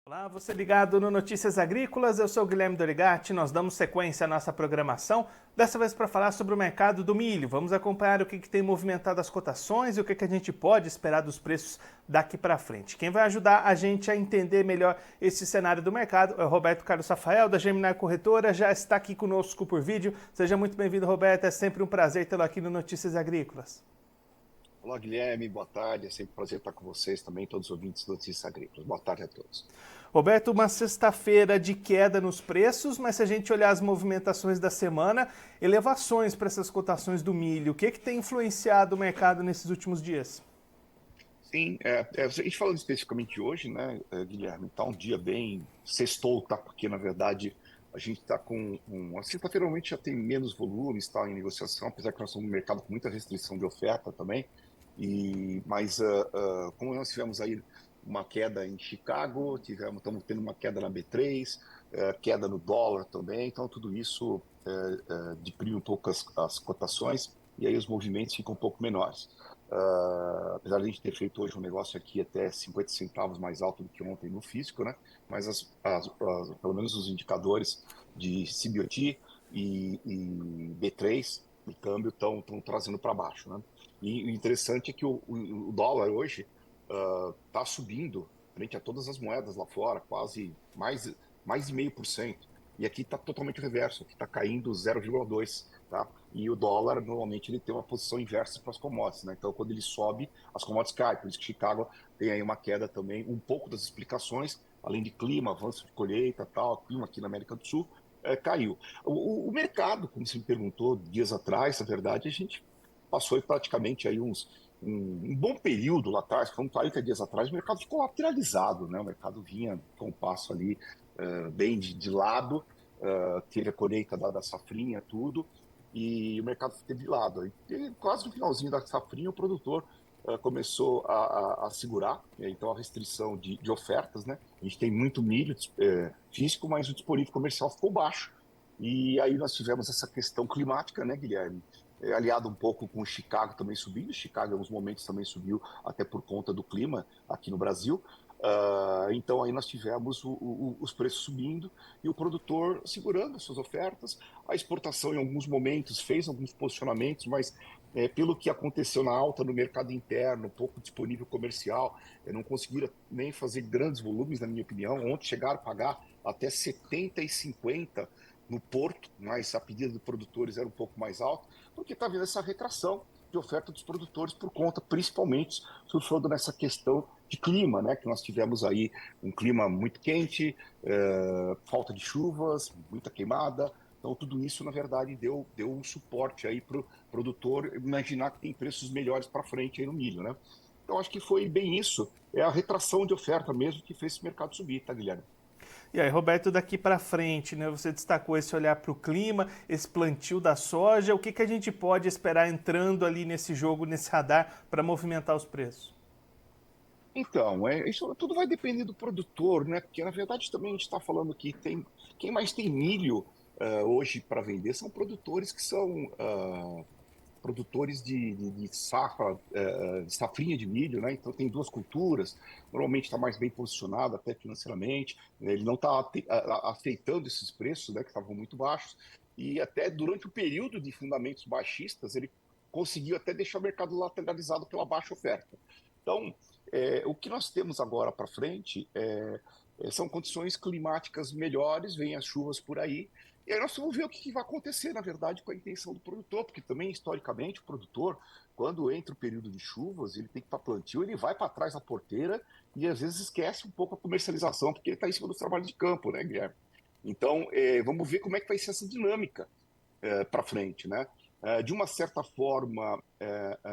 Olá, você ligado no Notícias Agrícolas, eu sou o Guilherme Dorigatti, nós damos sequência à nossa programação, dessa vez para falar sobre o mercado do milho. Vamos acompanhar o que tem movimentado as cotações e o que a gente pode esperar dos preços daqui para frente. Quem vai ajudar a gente a entender melhor esse cenário do mercado é o Roberto Carlos Rafael, da Gemini Corretora, já está aqui conosco por vídeo. Seja muito bem-vindo, Roberto, é sempre um prazer tê-lo aqui no Notícias Agrícolas. Olá, Guilherme, boa tarde. É sempre um prazer estar com vocês também, todos os ouvintes do Notícias Agrícolas. Boa tarde a todos. Roberto, uma sexta-feira de queda nos preços, mas se a gente olhar as movimentações da semana, elevações para essas cotações do milho. O que tem influenciado o mercado nesses últimos dias? Sim, a gente falando especificamente de hoje, né, Guilherme, está um dia bem sextou, tá? Porque, na verdade, a gente está com a sexta-feira normalmente já tem menos volume, está em negociação, apesar que nós somos um mercado com muita restrição de oferta também, mas como nós tivemos aí uma queda em Chicago, estamos tendo uma queda na B3, queda no dólar também, então tudo isso deprime um pouco as cotações e aí os movimentos ficam um pouco menores. Apesar de a gente ter feito hoje um negócio aqui até 50 centavos mais alto do que ontem no físico, né? Mas pelo menos os indicadores de CBOT e B3 de câmbio estão trazendo para baixo, né? E o interessante é que o dólar hoje está subindo frente a todas as moedas lá fora, quase mais de 0,5%. E aqui está totalmente o reverso, aqui está caindo 0,2%. Tá? E o dólar, normalmente, ele tem uma posição inversa para as commodities, né? Então, quando ele sobe, as commodities caem. Por isso que Chicago tem aí uma queda também, um pouco das explicações, além de clima, avanço de colheita, tal, clima aqui na América do Sul, caiu. O mercado, como você me perguntou dias atrás, na verdade, a gente passou praticamente aí um bom período lá atrás, foram 40 dias atrás, o mercado ficou lateralizado, né? O mercado vinha com um passo ali bem de lado, teve a colheita da safrinha, tudo, e o mercado teve de lado. E quase no finalzinho da safrinha, o produtor começou a segurar, então a restrição de ofertas, né? A gente tem muito milho físico, mas o disponível comercial ficou baixo. E aí nós tivemos essa questão climática, né, Guilherme? Aliado um pouco com o Chicago também subindo. Chicago, em alguns momentos, também subiu, até por conta do clima aqui no Brasil. Então aí nós tivemos os preços subindo e o produtor segurando suas ofertas. A exportação, em alguns momentos, fez alguns posicionamentos, mas pelo que aconteceu na alta no mercado interno, pouco disponível comercial, não conseguiram nem fazer grandes volumes, na minha opinião. Ontem chegaram a pagar até 70 e 50 no porto, mas a pedida dos produtores era um pouco mais alta, porque está havendo essa retração de oferta dos produtores por conta, principalmente, surfando nessa questão de clima, né? Que nós tivemos aí um clima muito quente, falta de chuvas, muita queimada. Então, tudo isso, na verdade, deu um suporte aí para o produtor imaginar que tem preços melhores para frente aí no milho, né? Então, acho que foi bem isso. É a retração de oferta mesmo que fez esse mercado subir, tá, Guilherme? E aí, Roberto, daqui para frente, né? Você destacou esse olhar para o clima, esse plantio da soja. O que a gente pode esperar entrando ali nesse jogo, nesse radar, para movimentar os preços? Então, isso tudo vai depender do produtor, né? Porque na verdade também a gente está falando que quem mais tem milho hoje para vender são produtores que são produtores de safra, de safrinha de milho, né? Então tem duas culturas, normalmente está mais bem posicionado até financeiramente, né? Ele não está aceitando esses preços, né? Que estavam muito baixos e até durante o período de fundamentos baixistas ele conseguiu até deixar o mercado lateralizado pela baixa oferta. Então, o que nós temos agora para frente são condições climáticas melhores, vêm as chuvas por aí, e aí nós vamos ver o que vai acontecer, na verdade, com a intenção do produtor, porque também, historicamente, o produtor, quando entra o período de chuvas, ele tem que para plantio, ele vai para trás da porteira e às vezes esquece um pouco a comercialização, porque ele está em cima dos trabalhos de campo, né, Guilherme? Então, vamos ver como é que vai ser essa dinâmica para frente, né? De uma certa forma,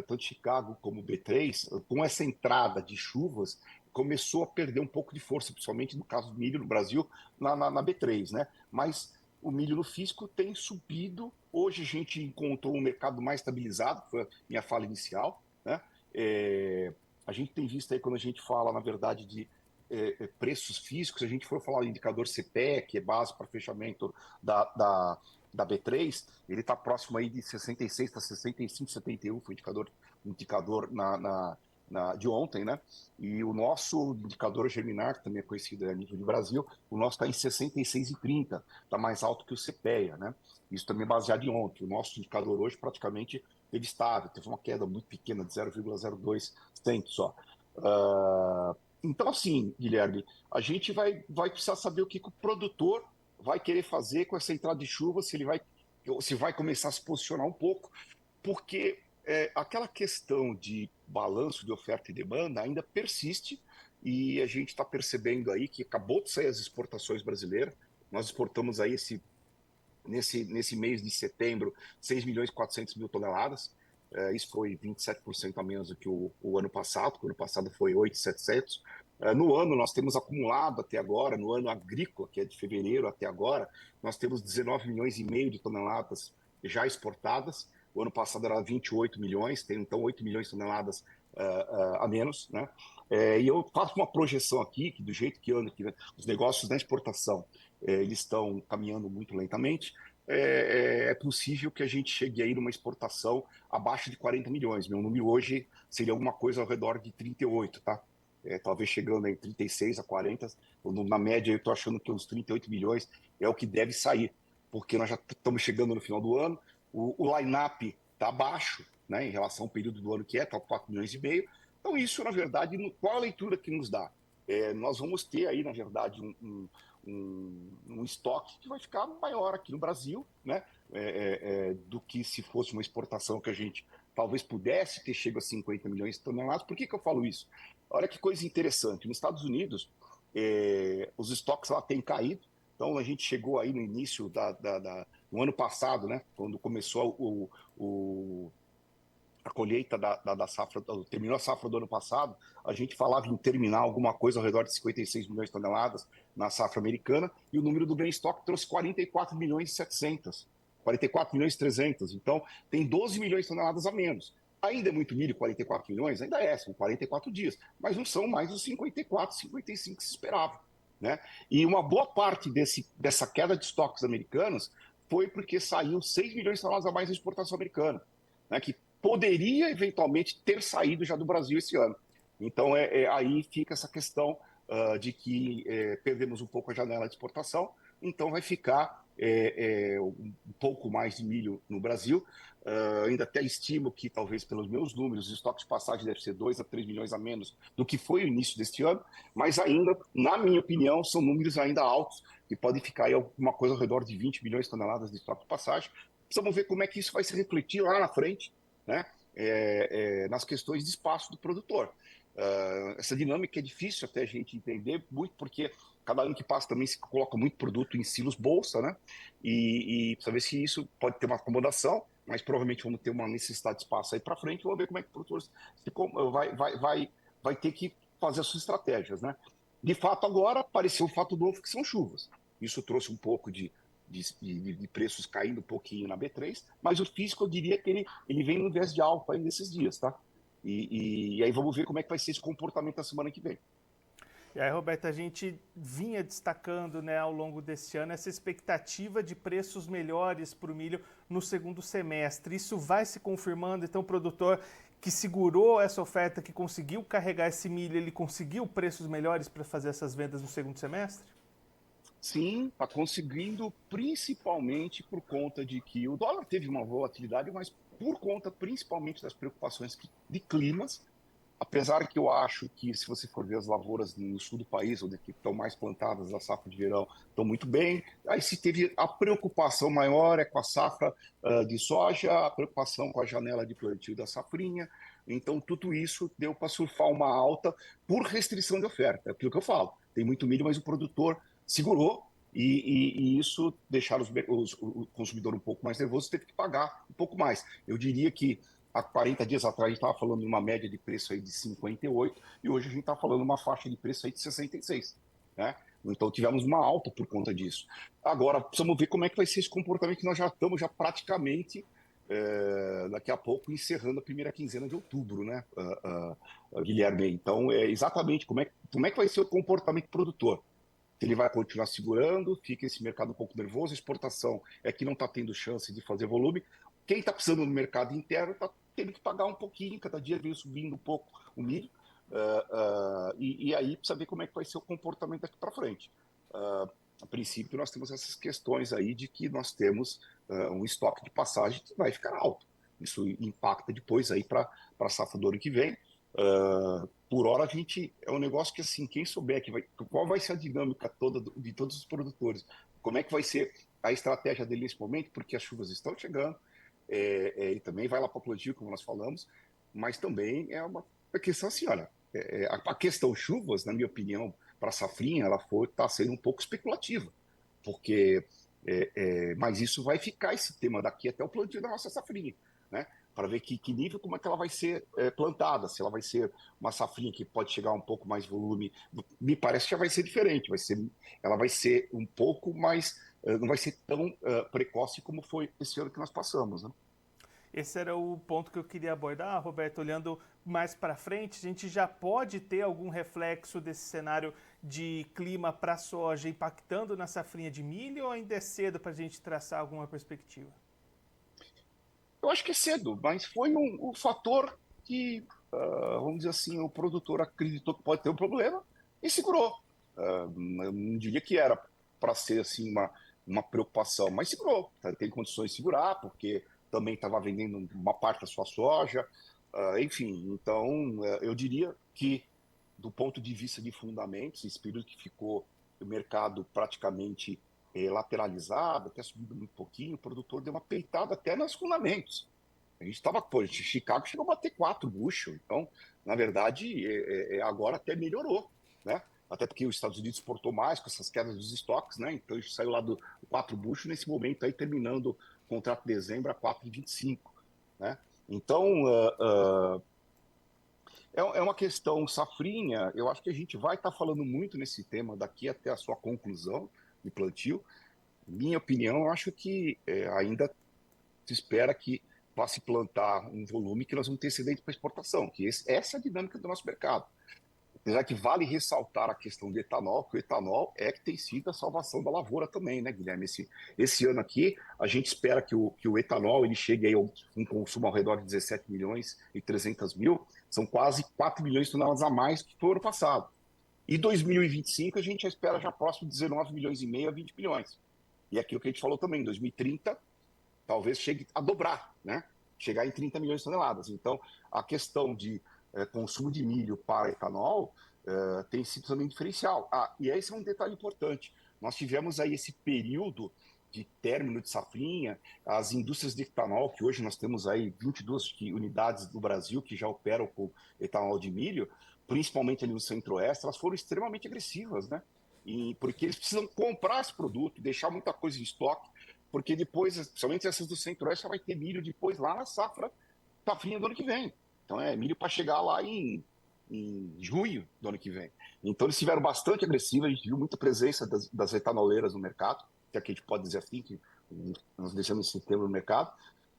tanto Chicago como B3, com essa entrada de chuvas, começou a perder um pouco de força, principalmente no caso do milho no Brasil, na B3, né? Mas o milho no físico tem subido. Hoje a gente encontrou um mercado mais estabilizado, foi a minha fala inicial, né? É, a gente tem visto aí, quando a gente fala, na verdade, de preços físicos, a gente for falar do indicador CPE, que é base para fechamento da, da, da B3, ele está próximo aí de 66 para 65, 71, foi um indicador de ontem, né? E o nosso indicador germinar, que também é conhecido a nível de Brasil, o nosso está em 66,30, está mais alto que o CPEA, né? Isso também é baseado em ontem. O nosso indicador hoje praticamente teve estável, teve uma queda muito pequena de 0,02 centos só. Então, assim, Guilherme, a gente vai precisar saber o que o produtor vai querer fazer com essa entrada de chuva, se vai começar a se posicionar um pouco, porque aquela questão de balanço de oferta e demanda ainda persiste e a gente está percebendo aí que acabou de sair as exportações brasileiras. Nós exportamos aí nesse mês de setembro 6 milhões e 400 mil toneladas. Isso foi 27% a menos do que o ano passado, que o ano passado foi 8.700. No ano, nós temos acumulado até agora, no ano agrícola, que é de fevereiro até agora, nós temos 19 milhões e meio de toneladas já exportadas. O ano passado era 28 milhões, tem então 8 milhões de toneladas a menos, né? E eu faço uma projeção aqui, que do jeito que anda, que os negócios da exportação eles estão caminhando muito lentamente, é possível que a gente chegue aí numa exportação abaixo de 40 milhões. Meu número hoje seria alguma coisa ao redor de 38, tá? Talvez chegando em 36 a 40. Na média, eu estou achando que uns 38 milhões é o que deve sair, porque nós já estamos chegando no final do ano, o line-up está baixo, né, em relação ao período do ano que está 4 milhões e meio. Então, isso, na verdade, qual a leitura que nos dá? Nós vamos ter aí, na verdade, um estoque que vai ficar maior aqui no Brasil, né? Do que se fosse uma exportação que a gente talvez pudesse ter chegado a 50 milhões de toneladas. Por que eu falo isso? Olha que coisa interessante. Nos Estados Unidos, os estoques lá têm caído. Então, a gente chegou aí no início no ano passado, né? Quando começou a colheita da safra, terminou a safra do ano passado, a gente falava em terminar alguma coisa ao redor de 56 milhões de toneladas na safra americana, e o número do grain stock trouxe 44 milhões e 700, 44 milhões e 300. Então, tem 12 milhões de toneladas a menos. Ainda é muito milho, 44 milhões? Ainda são 44 dias, mas não são mais os 54, 55 que se esperava, né? E uma boa parte dessa queda de estoques americanos foi porque saiu 6 milhões de toneladas a mais da exportação americana, né, que poderia eventualmente ter saído já do Brasil esse ano. Então, aí fica essa questão de que perdemos um pouco a janela de exportação, então vai ficar um pouco mais de milho no Brasil. Ainda até estimo que, talvez pelos meus números, os estoques de passagem devem ser 2 a 3 milhões a menos do que foi o início deste ano, mas ainda, na minha opinião, são números ainda altos, que podem ficar aí alguma coisa ao redor de 20 milhões de toneladas de estoque de passagem. Precisamos ver como é que isso vai se refletir lá na frente, né? Nas questões de espaço do produtor. Essa dinâmica é difícil até a gente entender, muito porque cada ano que passa também se coloca muito produto em silos bolsa, né? E precisa ver se isso pode ter uma acomodação, mas provavelmente vamos ter uma necessidade de espaço aí para frente. Vamos ver como é que o produtor vai ter que fazer as suas estratégias, né? De fato, agora apareceu um fato novo que são chuvas. Isso trouxe um pouco de preços caindo um pouquinho na B3, mas o físico eu diria que ele vem no viés de alta aí nesses dias, tá? E aí vamos ver como é que vai ser esse comportamento na semana que vem. E aí, Roberto, a gente vinha destacando, né, ao longo desse ano essa expectativa de preços melhores para o milho no segundo semestre. Isso vai se confirmando, então o produtor que segurou essa oferta, que conseguiu carregar esse milho, ele conseguiu preços melhores para fazer essas vendas no segundo semestre? Sim, está conseguindo, principalmente por conta de que o dólar teve uma volatilidade, mas por conta principalmente das preocupações de climas. Apesar que eu acho que, se você for ver as lavouras no sul do país, onde estão mais plantadas da safra de verão, estão muito bem. Aí se teve a preocupação maior com a safra de soja, a preocupação com a janela de plantio da safrinha. Então, tudo isso deu para surfar uma alta por restrição de oferta. É aquilo que eu falo. Tem muito milho, mas o produtor segurou e isso deixar o consumidor um pouco mais nervoso, teve que pagar um pouco mais. Eu diria que há 40 dias atrás a gente estava falando de uma média de preço aí de 58 e hoje a gente está falando uma faixa de preço aí de 66, né? Então tivemos uma alta por conta disso. Agora precisamos ver como é que vai ser esse comportamento, que nós já estamos praticamente daqui a pouco encerrando a primeira quinzena de outubro, né, Guilherme? Então é exatamente como é que vai ser o comportamento produtor. Se ele vai continuar segurando, fica esse mercado um pouco nervoso, a exportação é que não está tendo chance de fazer volume. Quem está precisando no mercado interno está tendo que pagar um pouquinho, cada dia veio subindo um pouco o milho, e aí precisa ver como é que vai ser o comportamento daqui para frente. A princípio, nós temos essas questões aí de que nós temos um estoque de passagem que vai ficar alto. Isso impacta depois aí para a safra do ano que vem. Por hora, a gente é um negócio que, assim, quem souber qual vai ser a dinâmica toda de todos os produtores, como é que vai ser a estratégia dele nesse momento, porque as chuvas estão chegando, ele também vai lá para o plantio, como nós falamos, mas também é uma questão assim, olha, a questão chuvas, na minha opinião, para a safrinha, ela está sendo um pouco especulativa, porque mas isso vai ficar esse tema daqui até o plantio da nossa safrinha, né? Para ver que nível, como é que ela vai ser plantada, se ela vai ser uma safrinha que pode chegar a um pouco mais volume, me parece que já vai ser diferente, ela vai ser um pouco mais, não vai ser tão precoce como foi esse ano que nós passamos, né? Esse era o ponto que eu queria abordar, Roberto. Olhando mais para frente, a gente já pode ter algum reflexo desse cenário de clima para a soja impactando na safrinha de milho, ou ainda é cedo para a gente traçar alguma perspectiva? Eu acho que é cedo, mas foi um fator que, vamos dizer assim, o produtor acreditou que pode ter um problema e segurou. Eu não diria que era para ser assim uma preocupação, mas segurou. Tem condições de segurar, porque também estava vendendo uma parte da sua soja. Enfim, então eu diria que, do ponto de vista de fundamentos, esse período que ficou o mercado praticamente lateralizado, até subindo muito pouquinho, o produtor deu uma peitada até nos fundamentos. A gente estava, pô, Chicago chegou a bater 4 bushel, então, na verdade, agora até melhorou, né? Até porque os Estados Unidos exportou mais com essas quedas dos estoques, né? Então, a gente saiu lá do 4 bushel nesse momento aí, terminando o contrato de dezembro a 4,25, né? Então, é uma questão safrinha. Eu acho que a gente vai estar falando muito nesse tema daqui até a sua conclusão de plantio. Minha opinião, eu acho que ainda se espera que vá se plantar um volume que nós vamos ter excedente para exportação, que essa é a dinâmica do nosso mercado. Apesar que vale ressaltar a questão do etanol, que o etanol é que tem sido a salvação da lavoura também, né, Guilherme? Esse ano aqui, a gente espera que o etanol ele chegue aí a um consumo ao redor de 17 milhões e 300 mil, são quase 4 milhões de toneladas a mais que foi o ano passado. E 2025 a gente espera já próximo de 19 milhões e meio a 20 milhões. E aquilo que a gente falou também, 2030 talvez chegue a dobrar, né? Chegar em 30 milhões de toneladas. Então, a questão de consumo de milho para etanol tem sido também diferencial. E esse é um detalhe importante. Nós tivemos aí esse período de término de safrinha, as indústrias de etanol, que hoje nós temos aí 22 unidades do Brasil que já operam com etanol de milho, principalmente ali no Centro-Oeste, elas foram extremamente agressivas, né? Porque eles precisam comprar esse produto, deixar muita coisa em estoque, porque depois, principalmente essas do Centro-Oeste, vai ter milho depois lá na safrinha do ano que vem. Então é milho para chegar lá em junho do ano que vem. Então eles estiveram bastante agressivos, a gente viu muita presença das etanoleiras no mercado, que aqui a gente pode dizer assim, que nós deixamos esse termo no mercado,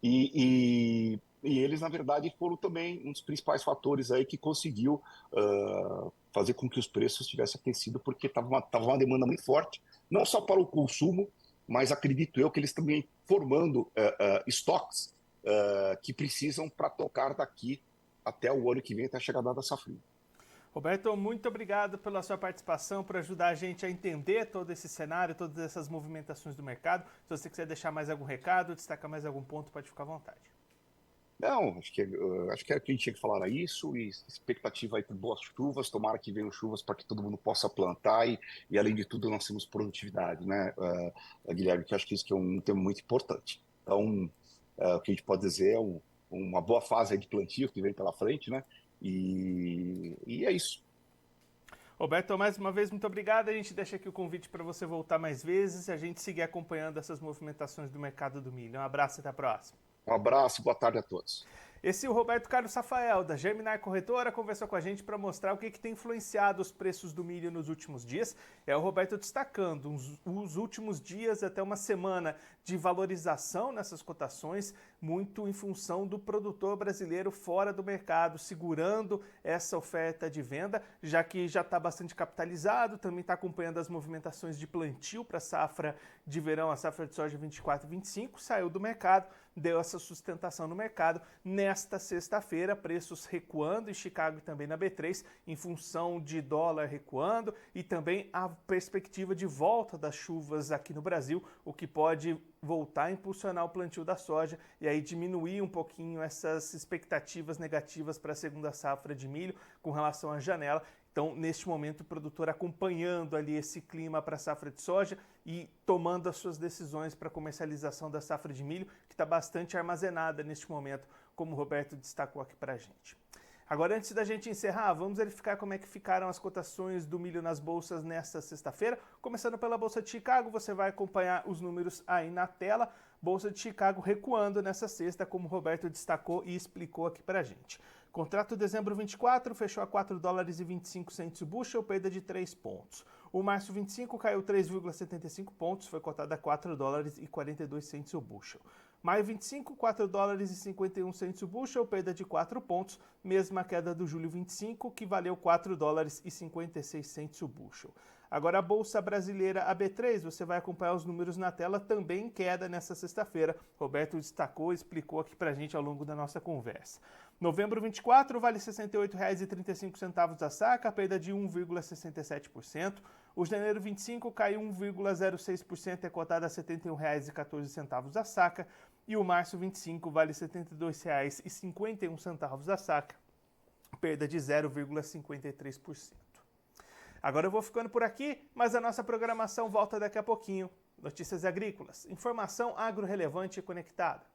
e eles, na verdade, foram também um dos principais fatores aí que conseguiu fazer com que os preços tivessem aquecido, porque tava uma demanda muito forte, não só para o consumo, mas acredito eu que eles também formando estoques que precisam para tocar daqui até o ano que vem, até a chegada da safrinha. Roberto, muito obrigado pela sua participação, por ajudar a gente a entender todo esse cenário, todas essas movimentações do mercado. Se você quiser deixar mais algum recado, destacar mais algum ponto, pode ficar à vontade. Não, acho que a gente tinha que falar isso, e expectativa aí por boas chuvas, tomara que venham chuvas para que todo mundo possa plantar e além de tudo nós temos produtividade, né, Guilherme, que acho que isso que é um tema muito importante. Então, o que a gente pode dizer é uma boa fase aí de plantio que vem pela frente, né, e é isso. Roberto, mais uma vez, muito obrigado. A gente deixa aqui o convite para você voltar mais vezes e a gente seguir acompanhando essas movimentações do mercado do milho. Um abraço e até a próxima. Um abraço, boa tarde a todos. Esse é o Roberto Carlos Rafael, da Germinar Corretora, conversou com a gente para mostrar o que tem influenciado os preços do milho nos últimos dias. É o Roberto destacando os últimos dias, até uma semana de valorização nessas cotações, muito em função do produtor brasileiro fora do mercado, segurando essa oferta de venda, já que já está bastante capitalizado, também está acompanhando as movimentações de plantio para a safra de verão, a safra de soja 24 e 25, saiu do mercado, deu essa sustentação no mercado. Nesta sexta-feira, preços recuando em Chicago e também na B3, em função de dólar recuando e também a perspectiva de volta das chuvas aqui no Brasil, o que pode voltar a impulsionar o plantio da soja e aí diminuir um pouquinho essas expectativas negativas para a segunda safra de milho com relação à janela. Então, neste momento, o produtor acompanhando ali esse clima para a safra de soja e tomando as suas decisões para a comercialização da safra de milho, que está bastante armazenada neste momento, como o Roberto destacou aqui para a gente. Agora, antes da gente encerrar, vamos verificar como é que ficaram as cotações do milho nas bolsas nesta sexta-feira. Começando pela Bolsa de Chicago, você vai acompanhar os números aí na tela. Bolsa de Chicago recuando nessa sexta, como o Roberto destacou e explicou aqui para a gente. Contrato dezembro 24 fechou a 4 dólares e 25 centos o bushel, perda de 3 pontos. O março 25 caiu 3,75 pontos, foi cotado a 4 dólares e 42 centos o bushel. Maio 25, 4 dólares e 51 centos o bushel, perda de 4 pontos, mesma queda do julho 25, que valeu 4 dólares e 56 centos o bushel. Agora a Bolsa Brasileira, a B3, você vai acompanhar os números na tela, também em queda nessa sexta-feira. Roberto destacou e explicou aqui pra gente ao longo da nossa conversa. Novembro 24, vale R$ 68,35 a saca, perda de 1,67%. O janeiro 25 caiu 1,06%, é cotado a R$ 71,14 a saca. E o março 25 vale R$ 72,51 a saca, perda de 0,53%. Agora eu vou ficando por aqui, mas a nossa programação volta daqui a pouquinho. Notícias agrícolas, informação agro relevante e conectada.